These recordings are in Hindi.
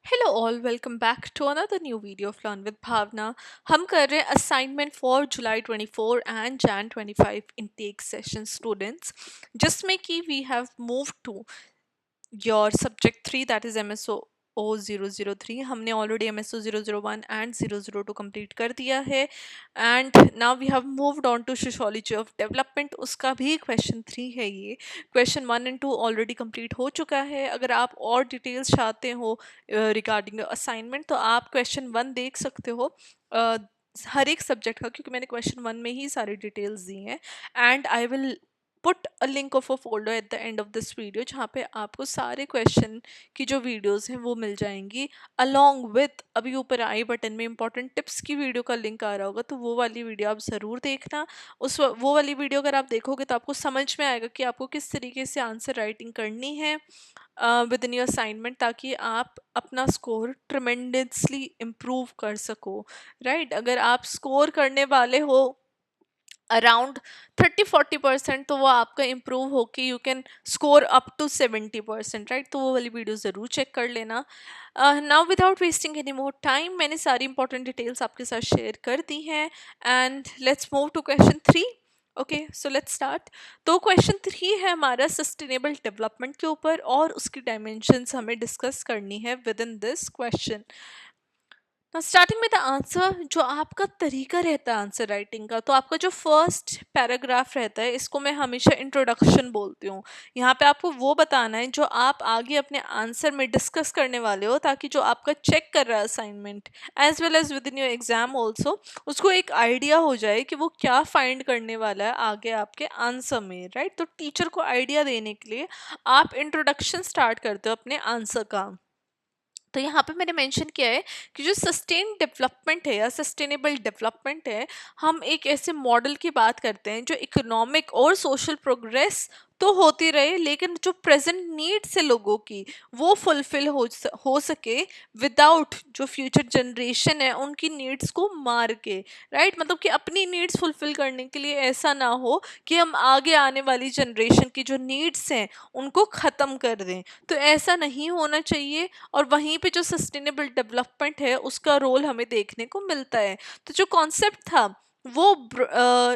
Hello all welcome back to another new video of learn with Bhavna. हम कर रहे हैं assignment for July 24 and Jan 25 intake session students, जिसमें कि we have move to your subject 3 that is MSO O 003। हमने ऑलरेडी MSO 001 एंड 002 कंप्लीट कर दिया है and now we have moved on to sociology of development. उसका भी क्वेश्चन 3 है। ये क्वेश्चन 1 एंड 2 ऑलरेडी कंप्लीट हो चुका है। अगर आप और डिटेल्स चाहते हो रिगार्डिंग असाइनमेंट तो आप क्वेश्चन 1 देख सकते हो हर एक सब्जेक्ट का, क्योंकि मैंने क्वेश्चन 1 में ही सारी डिटेल्स दी हैं। And I will put a link of a folder at the end of this video, जहाँ पे आपको सारे क्वेश्चन की जो वीडियोस हैं वो मिल जाएंगी अलोंग विथ अभी ऊपर आई बटन में इंपॉर्टेंट टिप्स की वीडियो का लिंक आ रहा होगा, तो वो वाली वीडियो आप ज़रूर देखना। वो वाली वीडियो अगर आप देखोगे तो आपको समझ में आएगा कि आपको किस तरीके से आंसर राइटिंग करनी है विद इन योर असाइनमेंट, ताकि आप अपना स्कोर ट्रमेंडसली इम्प्रूव कर सको। राइट अगर आप स्कोर करने वाले हो अराउंड 30-40%, तो वो आपका इम्प्रूव होके you can score up to 70%। Right तो वो वाली वीडियो ज़रूर चेक कर लेना। Now without wasting any more time, मैंने सारी इंपॉर्टेंट डिटेल्स आपके साथ शेयर कर दी हैं and let's move to question 3। Okay so let's start. तो क्वेश्चन 3 है हमारा सस्टेनेबल डेवलपमेंट के ऊपर और उसकी डायमेंशंस हमें डिस्कस करनी है with in this question. Starting में द आंसर, जो आपका तरीका रहता है आंसर राइटिंग का, तो आपका जो फर्स्ट पैराग्राफ रहता है इसको मैं हमेशा इंट्रोडक्शन बोलती हूँ। यहाँ पे आपको वो बताना है जो आप आगे अपने आंसर में डिस्कस करने वाले हो, ताकि जो आपका चेक कर रहा है assignment as well as within your exam also, उसको एक आइडिया हो जाए कि वो क्या फाइंड करने वाला है आगे आपके आंसर में। राइट तो टीचर को आइडिया देने के लिए आप इंट्रोडक्शन स्टार्ट करते हो अपने आंसर का। तो यहाँ पे मैंने मेंशन किया है कि जो सस्टेन डेवलपमेंट है या सस्टेनेबल डेवलपमेंट है, हम एक ऐसे मॉडल की बात करते हैं जो इकोनॉमिक और सोशल प्रोग्रेस तो होती रहे, लेकिन जो प्रेजेंट नीड्स है लोगों की वो फुलफिल हो सके विदाउट जो फ्यूचर जनरेशन है उनकी नीड्स को मार के। राइट मतलब कि अपनी नीड्स फुलफिल करने के लिए ऐसा ना हो कि हम आगे आने वाली जनरेशन की जो नीड्स हैं उनको ख़त्म कर दें। तो ऐसा नहीं होना चाहिए और वहीं पे जो सस्टेनेबल डेवलपमेंट है उसका रोल हमें देखने को मिलता है। तो जो कॉन्सेप्ट था वो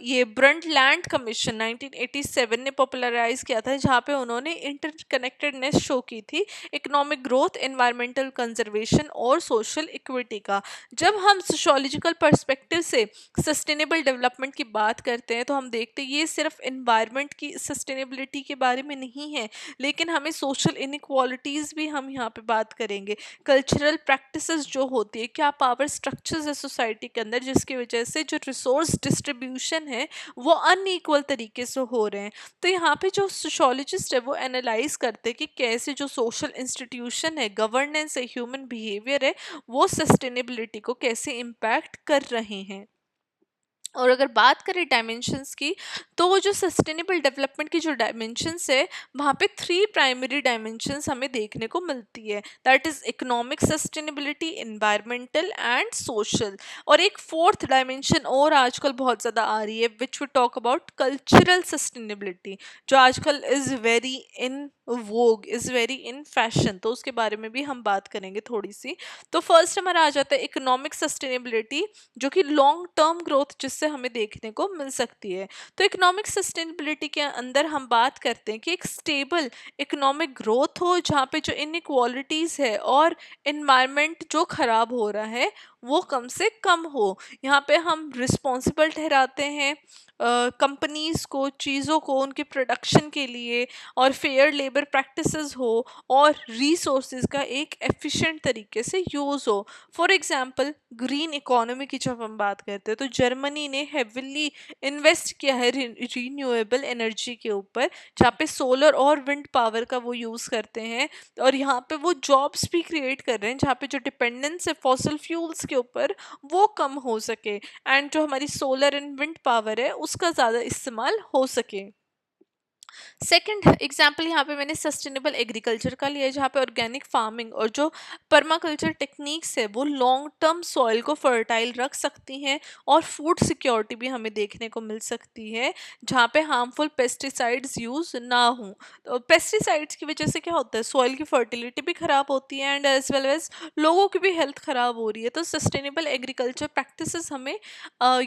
ये ब्रंटलैंड कमीशन 1987 ने पॉपुलराइज किया था, जहाँ पे उन्होंने इंटरकनेक्टेडनेस शो की थी इकोनॉमिक ग्रोथ, एनवायरमेंटल कंजर्वेशन और सोशल इक्विटी का। जब हम सोशोलॉजिकल पर्सपेक्टिव से सस्टेनेबल डेवलपमेंट की बात करते हैं तो हम देखते हैं ये सिर्फ एनवायरनमेंट की सस्टेनेबिलिटी के बारे में नहीं है, लेकिन हमें सोशल इनइक्वालिटीज़ भी हम यहाँ पे बात करेंगे। कल्चरल प्रैक्टिसेस जो होती है, क्या पावर स्ट्रक्चर्स है सोसाइटी के अंदर जिसकी वजह से जो रिसोर्स डिस्ट्रीब्यूशन है वो अनईक्वल तरीके से हो रहे हैं। तो यहाँ पे जो सोशोलॉजिस्ट है वो एनालाइज करते हैं कि कैसे जो सोशल इंस्टीट्यूशन है, गवर्नेंस है, ह्यूमन बिहेवियर है, वो सस्टेनेबिलिटी को कैसे इम्पैक्ट कर रहे हैं। और अगर बात करें डायमेंशंस की, तो वो जो सस्टेनेबल डेवलपमेंट की जो डायमेंशंस है वहाँ पे 3 प्राइमरी डायमेंशंस हमें देखने को मिलती है, that is economic sustainability, environmental and social. और एक फोर्थ डायमेंशन और आजकल बहुत ज़्यादा आ रही है which we talk about cultural sustainability, जो आजकल is very in vogue, is very in fashion, तो उसके बारे में भी हम बात करेंगे थोड़ी सी। तो फर्स्ट हमारा आ जाता है इकोनॉमिक सस्टेनेबिलिटी, जो कि लॉन्ग टर्म ग्रोथ जिससे हमें देखने को मिल सकती है। तो इकोनॉमिक सस्टेनेबिलिटी के अंदर हम बात करते हैं कि एक स्टेबल इकोनॉमिक ग्रोथ हो जहाँ पे जो इनइक्वालिटीज़ है और इन्वायरमेंट जो खराब हो रहा है वो कम से कम हो। यहाँ पे हम रिस्पॉन्सिबल ठहराते हैं कंपनीज़ को, चीज़ों को उनके प्रोडक्शन के लिए, और फेयर लेबर प्रैक्टिसेस हो और रिसोर्सेज का एक एफिशिएंट तरीके से यूज़ हो। फॉर एग्जांपल ग्रीन इकोनॉमी की जब हम बात करते हैं तो जर्मनी ने हेविली इन्वेस्ट किया है रीन्यूएबल एनर्जी के ऊपर, जहाँ पे सोलर और विंड पावर का वो यूज़ करते हैं, और यहाँ पे वो जॉब्स भी क्रिएट कर रहे हैं जहाँ पे जो डिपेंडेंस है फॉसिल फ्यूल्स के ऊपर वो कम हो सके एंड जो हमारी सोलर एंड विंड पावर है उसका ज़्यादा इस्तेमाल हो सके। सेकंड एग्जाम्पल यहाँ पे मैंने सस्टेनेबल एग्रीकल्चर का लिया है, जहाँ पे ऑर्गेनिक फार्मिंग और जो परमाकल्चर टेक्निक्स है वो लॉन्ग टर्म सॉइल को फर्टाइल रख सकती हैं और फूड सिक्योरिटी भी हमें देखने को मिल सकती है, जहाँ पे हार्मफुल पेस्टिसाइड्स यूज ना हो। तो पेस्टिसाइड्स की वजह से क्या होता है, सॉइल की फर्टिलिटी भी खराब होती है एंड एज वेल एज लोगों की भी हेल्थ खराब हो रही है। तो सस्टेनेबल एग्रीकल्चर प्रैक्टिसेस हमें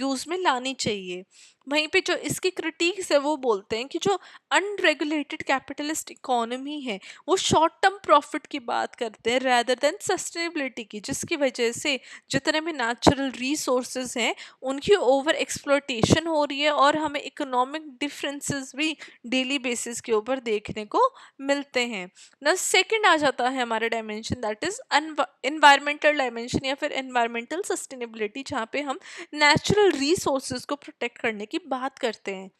यूज में लानी चाहिए। वहीं पे जो इसकी क्रिटिक्स है वो बोलते हैं कि जो अनरेगुलेटेड कैपिटलिस्ट इकोनॉमी है वो शॉर्ट टर्म प्रॉफिट की बात करते हैं रैदर देन सस्टेनेबिलिटी की, जिसकी वजह से जितने भी नेचुरल रिसोर्सेज हैं उनकी ओवर एक्सप्लोइटेशन हो रही है और हमें इकोनॉमिक डिफरेंसेस भी डेली बेसिस के ऊपर देखने को मिलते हैं ना। सेकंड आ जाता है हमारा dimension, that is environmental dimension या फिर एनवायरमेंटल सस्टेनेबिलिटी, जहाँ पे हम नेचुरल रिसोर्सेज को प्रोटेक्ट करने की बात करते हैं।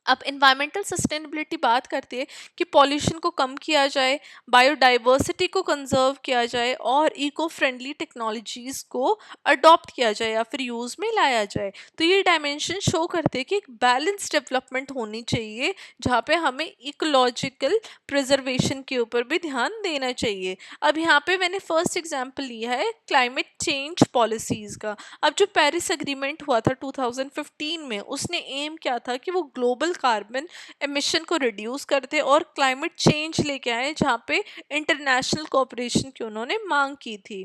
अब इन्वायरमेंटल सस्टेनेबिलिटी बात करती है कि पॉल्यूशन को कम किया जाए, बायोडाइवर्सिटी को कंजर्व किया जाए और इको फ्रेंडली टेक्नोलॉजीज़ को अडॉप्ट किया जाए या फिर यूज़ में लाया जाए। तो ये डायमेंशन शो करते हैं कि एक बैलेंस डेवलपमेंट होनी चाहिए, जहाँ पे हमें इकोलॉजिकल प्रिजर्वेशन के ऊपर भी ध्यान देना चाहिए। अब यहाँ पे मैंने फर्स्ट एग्जाम्पल लिया है क्लाइमेट चेंज पॉलिसीज़ का। अब जो पेरिस एग्रीमेंट हुआ था 2015 में, उसने एम किया था कि वो ग्लोबल कार्बन एमिशन को रिड्यूस करते और क्लाइमेट चेंज लेके आए, जहाँ पे इंटरनेशनल कोऑपरेशन की उन्होंने मांग की थी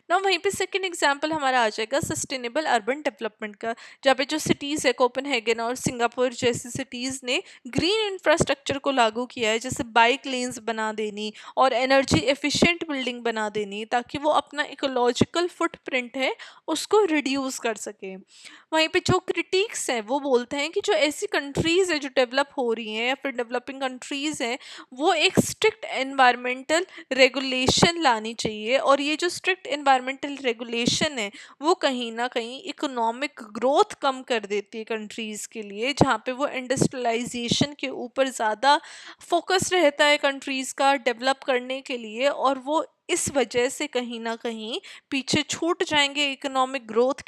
ना। वहीं पे सेकंड एग्जांपल हमारा आ जाएगा सस्टेनेबल अर्बन डेवलपमेंट का, जहाँ पे जो सिटीज़ है कोपेनहेगन और सिंगापुर जैसी सिटीज़ ने ग्रीन इंफ्रास्ट्रक्चर को लागू किया है, जैसे बाइक लेन्स बना देनी और एनर्जी एफिशिएंट बिल्डिंग बना देनी, ताकि वो अपना इकोलॉजिकल फुटप्रिंट है उसको रिड्यूस कर सके। वहीं पे जो क्रिटिक्स हैं वो बोलते हैं कि जो ऐसी कंट्रीज़ है जो डेवलप हो रही हैं या फिर डेवलपिंग कंट्रीज़ हैं, वो एक स्ट्रिक्ट एनवायरमेंटल रेगुलेशन लानी चाहिए, और ये जो स्ट्रिक्ट एनवायरमेंटल रेगुलेशन है वो कहीं ना कहीं इकोनॉमिक ग्रोथ कम कर देती है कंट्रीज़ के लिए, जहाँ पे वो इंडस्ट्रियलाइजेशन के ऊपर ज़्यादा फोकस रहता है कंट्रीज़ का डेवलप करने के लिए, और वो इस वजह से कहीं ना कहीं पीछे छूट जाएंगे इकोनॉमिक ग्रोथ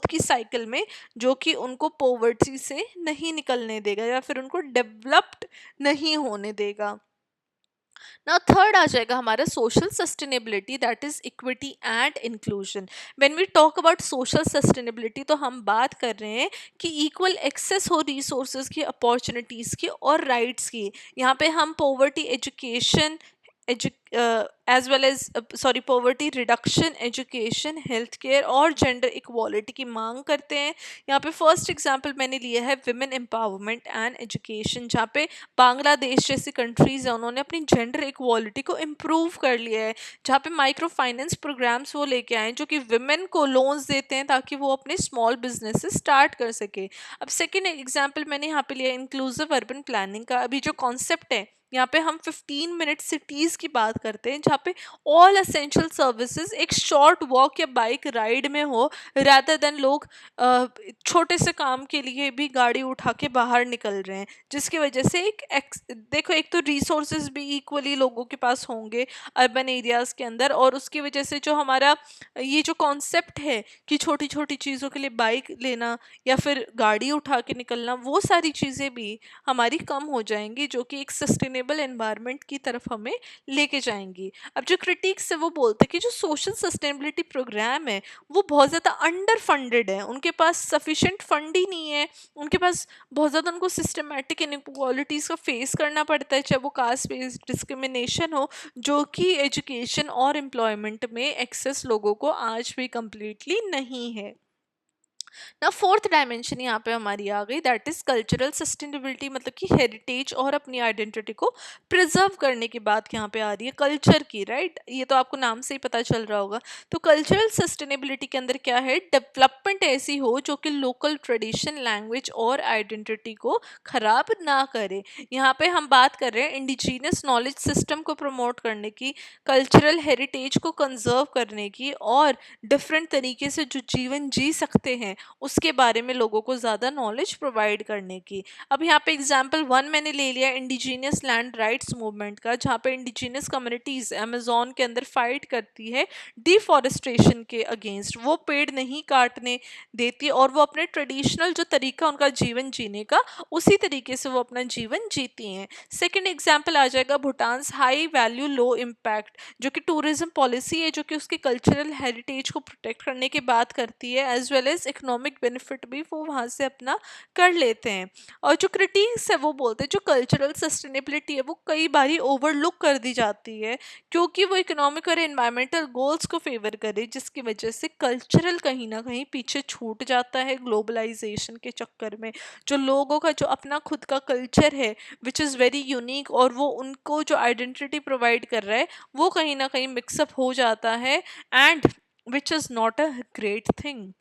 की साइकिल में, जो कि उनको पॉवर्टी से नहीं निकलने देगा या फिर उनको डेवलप्ड नहीं होने देगा ना। थर्ड आ जाएगा हमारा social sustainability, that is equity and inclusion. When we talk about social sustainability तो हम बात कर रहे हैं कि इक्वल एक्सेस हो रिसोर्सेज की, अपॉर्चुनिटीज़ की और राइट्स की। यहाँ पे हम poverty education as well as poverty reduction, education, health care और जेंडर इक्वालिटी की मांग करते हैं। यहाँ पे फर्स्ट एग्जांपल मैंने लिया है विमेन एम्पावरमेंट एंड एजुकेशन, जहाँ पे बांग्लादेश जैसी कंट्रीज है उन्होंने अपनी जेंडर इक्वालिटी को इम्प्रूव कर लिया है, जहाँ पे माइक्रो फाइनेंस प्रोग्राम्स वो लेके आए हैं जो कि विमेन को लोन्स देते हैं ताकि वो अपने स्मॉल बिजनेसेस स्टार्ट कर सके। अब सेकेंड एग्जाम्पल मैंने यहाँ पे लिया इंक्लूसिव अर्बन प्लानिंग का। अभी जो कॉन्सेप्ट है यहाँ पे हम 15 मिनट सिटीज़ की बात करते हैं, जहाँ पे ऑल एसेंशियल सर्विसेज एक शॉर्ट वॉक या बाइक राइड में हो, rather देन लोग छोटे से काम के लिए भी गाड़ी उठा के बाहर निकल रहे हैं, जिसकी वजह से देखो एक तो रिसोर्सेज भी इक्वली लोगों के पास होंगे अर्बन एरियाज़ के अंदर, और उसकी वजह से जो हमारा ये जो कॉन्सेप्ट है कि छोटी छोटी चीज़ों के लिए बाइक लेना या फिर गाड़ी उठा के निकलना, वो सारी चीज़ें भी हमारी कम हो जाएंगी, जो कि एक सस्टेनेबल एनवायरनमेंट की तरफ हमें लेके जाएंगी। अब जो क्रिटिक्स है वो बोलते हैं कि जो सोशल सस्टेनेबिलिटी प्रोग्राम है वो बहुत ज़्यादा अंडर फंडेड है, उनके पास सफिशेंट फंड ही नहीं है, उनके पास बहुत ज़्यादा उनको सिस्टमेटिक इनइक्वालिटीज़ का फेस करना पड़ता है, चाहे वो कास्ट बेस्ड डिस्क्रिमिनेशन हो, जो कि एजुकेशन और एम्प्लॉयमेंट में एक्सेस लोगों को आज भी कम्प्लीटली नहीं है ना। फोर्थ डायमेंशन यहाँ पे हमारी आ गई, दैट इज कल्चरल सस्टेनेबिलिटी, मतलब कि हेरिटेज और अपनी आइडेंटिटी को प्रिजर्व करने की बात यहाँ पे आ रही है, कल्चर की, राइट। ये तो आपको नाम से ही पता चल रहा होगा। तो कल्चरल सस्टेनेबिलिटी के अंदर क्या है, डेवलपमेंट ऐसी हो जो कि लोकल ट्रेडिशन, लैंग्वेज और आइडेंटिटी को खराब ना करे। यहाँ पे हम बात कर रहे हैं इंडिजीनियस नॉलेज सिस्टम को प्रमोट करने की, कल्चरल हेरिटेज को कंजर्व करने की, और डिफरेंट तरीके से जो जीवन जी सकते हैं उसके बारे में लोगों को ज़्यादा नॉलेज प्रोवाइड करने की। अब यहाँ पे एग्जाम्पल वन मैंने ले लिया इंडिजीनियस लैंड राइट्स मूवमेंट का, जहाँ पे इंडिजीनियस कम्युनिटीज़ अमेजोन के अंदर फाइट करती है डिफॉरेस्टेशन के अगेंस्ट। वो पेड़ नहीं काटने देती और वो अपने ट्रेडिशनल जो तरीका उनका जीवन जीने का, उसी तरीके से वो अपना जीवन जीती हैं। सेकंड एग्जांपल आ जाएगा Bhutan high value low impact, जो कि टूरिज्म पॉलिसी है, जो कि उसके कल्चरल हेरिटेज को प्रोटेक्ट करने की बात करती है, as well as economic benefit भी वो वहाँ से अपना कर लेते हैं। और जो क्रिटिक्स है वो बोलते हैं जो कल्चरल सस्टेनेबिलिटी है वो कई बारी ओवरलुक कर दी जाती है, क्योंकि वो इकोनॉमिक और एनवायरमेंटल गोल्स को फेवर करे, जिसकी वजह से कल्चरल कहीं ना कहीं पीछे छूट जाता है ग्लोबलाइजेशन के चक्कर में। जो लोगों का जो अपना खुद का कल्चर है विच इज़ वेरी यूनिक, और वो उनको जो आइडेंटिटी प्रोवाइड कर रहा है, वो कहीं ना कहीं मिक्सअप हो जाता है, and which is not a great thing.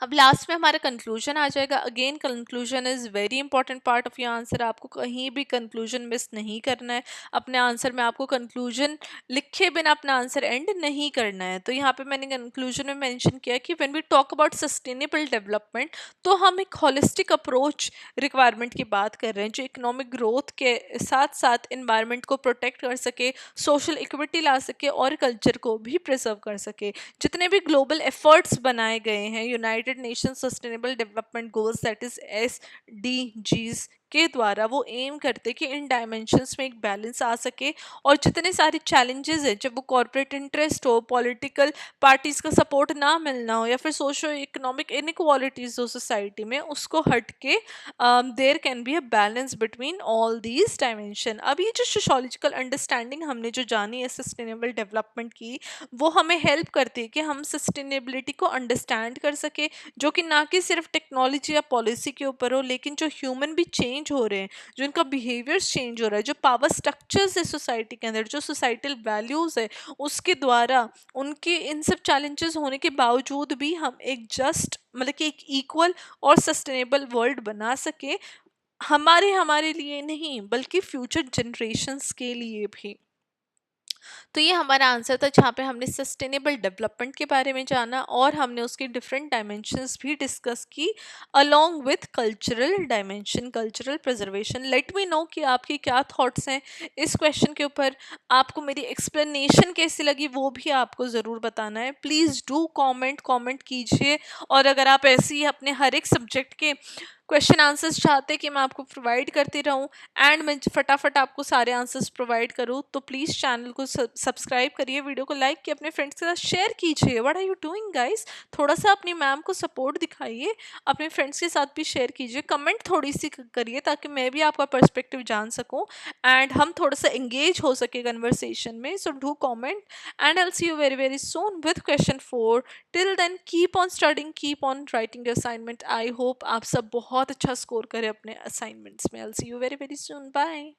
अब लास्ट में हमारा कंक्लूजन आ जाएगा। Again conclusion is very important part of your answer. आपको कहीं भी कंक्लूजन मिस नहीं करना है। अपने आंसर में आपको कंक्लूजन लिखे बिना अपना आंसर एंड नहीं करना है। तो यहाँ पे मैंने कंक्लूजन में मेंशन किया कि when we talk about sustainable development, तो हम एक होलिस्टिक अप्रोच रिक्वायरमेंट की बात कर रहे हैं, जो इकोनॉमिक ग्रोथ के साथ साथ इन्वायरमेंट को प्रोटेक्ट कर सके, सोशल इक्विटी ला सके और कल्चर को भी प्रिजर्व कर सके। जितने भी ग्लोबल एफर्ट्स बनाए गए हैं United nation sustainable development goals, that is SDGs के द्वारा, वो एम करते कि इन डायमेंशंस में एक बैलेंस आ सके, और जितने सारे चैलेंजेस हैं, जब वो कॉरपोरेट इंटरेस्ट हो, पॉलिटिकल पार्टीज का सपोर्ट ना मिलना हो, या फिर सोशो इकोनॉमिक इनइक्वालिटीज हो सोसाइटी में, उसको हट के there can be a balance between all these dimension. अब ये जो सोशोलॉजिकल अंडरस्टैंडिंग हमने जो जानी है सस्टेनेबल डेवलपमेंट की, वो हमें हेल्प करती है कि हम सस्टेनेबिलिटी को अंडरस्टैंड कर सके, जो कि ना कि सिर्फ टेक्नोलॉजी या पॉलिसी के ऊपर हो, लेकिन जो ह्यूमन भी चेंज हो रहे हैं, जो इनका बिहेवियर्स चेंज हो रहा है, जो पावर स्ट्रक्चर्स है सोसाइटी के अंदर, जो सोसाइटल वैल्यूज़ है, उसके द्वारा उनके इन सब चैलेंजेस होने के बावजूद भी हम एक जस्ट मतलब कि एक इक्वल और सस्टेनेबल वर्ल्ड बना सके, हमारे हमारे लिए नहीं बल्कि फ्यूचर जनरेशन्स के लिए भी। तो ये हमारा आंसर था, जहाँ पे हमने सस्टेनेबल डेवलपमेंट के बारे में जाना, और हमने उसकी डिफरेंट डायमेंशंस भी डिस्कस की along with cultural dimension, cultural preservation. Let me know कि आपकी क्या थॉट्स हैं इस क्वेश्चन के ऊपर, आपको मेरी एक्सप्लेनेशन कैसी लगी वो भी आपको ज़रूर बताना है। प्लीज़ डू कमेंट कीजिए, और अगर आप ऐसे ही अपने हर एक सब्जेक्ट के क्वेश्चन आंसर्स चाहते हैं कि मैं आपको प्रोवाइड करती रहूं, एंड मैं फटाफट आपको सारे आंसर्स प्रोवाइड करूं, तो प्लीज़ चैनल को सब्सक्राइब करिए, वीडियो को लाइक किए, अपने फ्रेंड्स के साथ शेयर कीजिए। What are you doing guys? थोड़ा सा अपनी मैम को सपोर्ट दिखाइए, अपने फ्रेंड्स के साथ भी शेयर कीजिए, कमेंट थोड़ी सी करिए, ताकि मैं भी आपका पर्सपेक्टिव जान सकूं, एंड हम थोड़ा सा एंगेज हो सके कन्वर्सेशन में। So do comment, and I will see you very very soon with question 4। Till then keep on studying, keep on writing your assignment. I hope आप सब बहुत अच्छा स्कोर करें अपने असाइनमेंट्स में। I will see you very very soon. Bye.